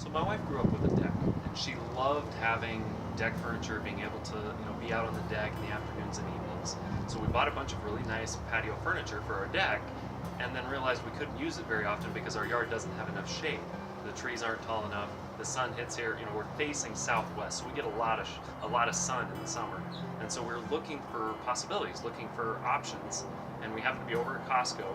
So my wife grew up with a deck, and she loved having deck furniture, being able to be out on the deck in the afternoons and evenings. So we bought a bunch of really nice patio furniture for our deck, and then realized we couldn't use it very often because our yard doesn't have enough shade. The trees aren't tall enough. The sun hits here. We're facing southwest, so we get a lot of sun in the summer. And so we're looking for possibilities, looking for options. And we happened to be over at Costco,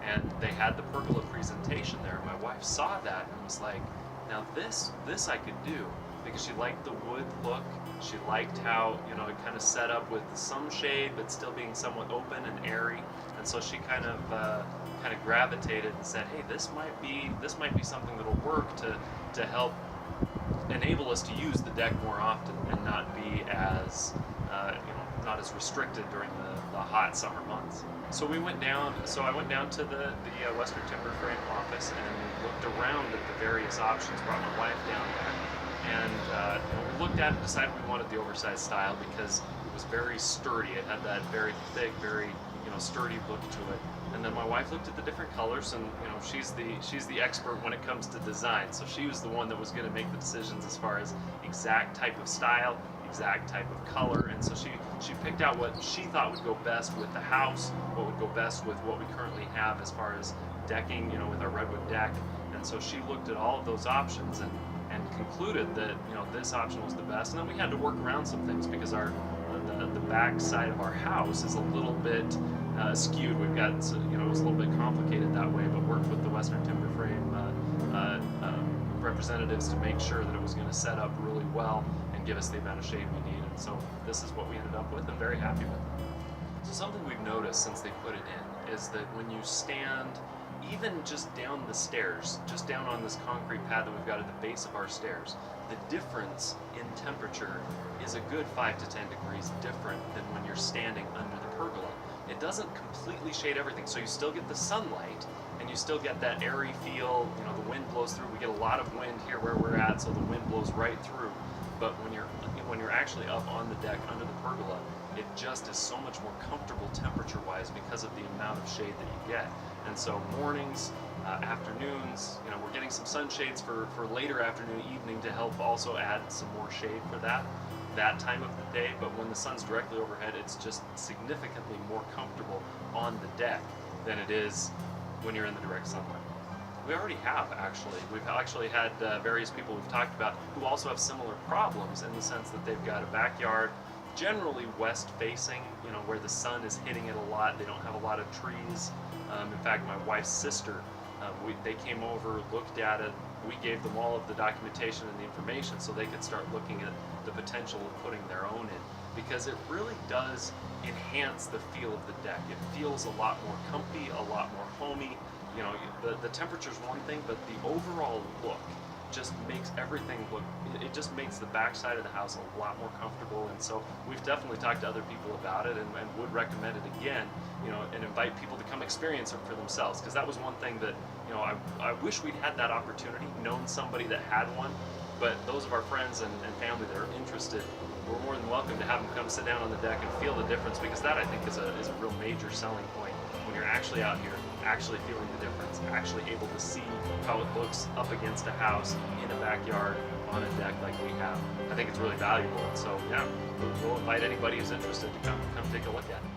and they had the Pergola presentation there. My wife saw that and was like, now this I could do, because she liked the wood look. She liked how it kind of set up with some shade but still being somewhat open and airy. And so she kind of gravitated and said, hey, this might be something that'll work to help enable us to use the deck more often and not be as not as restricted during the hot summer months. So I went down to the Western Timber Frame office and looked around at the various options, brought my wife down there, and we looked at it and decided we wanted the oversized style because it was very sturdy. It had that very thick, very sturdy look to it. And then my wife looked at the different colors, and she's the expert when it comes to design. So she was the one that was going to make the decisions as far as exact type of style, exact type of color. And so she picked out what she thought would go best with the house, what would go best with what we currently have as far as decking, with our redwood deck. And so she looked at all of those options and concluded that this option was the best. And then we had to work around some things because the back side of our house is a little bit skewed. We've got, it was a little bit complicated that way, but worked with the Western Timber Frame representatives to make sure that it was going to set up really well and give us the amount of shade we needed. So this is what we ended up with. I'm very happy with it. So something we've noticed since they put it in is that when you stand even just down the stairs, just down on this concrete pad that we've got at the base of our stairs, the difference in temperature is a good 5 to 10 degrees different than when you're standing under the pergola. It doesn't completely shade everything, so you still get the sunlight and you still get that airy feel. The wind blows through. We get a lot of wind here where we're at, so the wind blows right through. But when you're actually up on the deck under the pergola, it just is so much more comfortable temperature-wise because of the amount of shade that you get. And so mornings, afternoons, we're getting some sunshades for later afternoon, evening to help also add some more shade for that time of the day. But when the sun's directly overhead, it's just significantly more comfortable on the deck than it is when you're in the direct sunlight. We've actually had various people we've talked about who also have similar problems in the sense that they've got a backyard generally west facing, where the sun is hitting it a lot. They don't have a lot of trees. In fact, my wife's sister, they came over, looked at it. We gave them all of the documentation and the information so they could start looking at the potential of putting their own in, because it really does enhance the feel of the deck. It feels a lot more comfy, a lot more homey. The temperature's one thing, but the overall look just makes everything look, it just makes the back side of the house a lot more comfortable. And so we've definitely talked to other people about it and would recommend it again, and invite people to come experience it for themselves, because that was one thing that I wish we'd had that opportunity, known somebody that had one. But those of our friends and family that are interested, we're more than welcome to have them come sit down on the deck and feel the difference, because that, I think, is a real major selling point when you're actually out here, actually feeling the difference, actually able to see how it looks up against a house in a backyard on a deck like we have. I think it's really valuable. And so, yeah, we'll invite anybody who's interested to come take a look at it.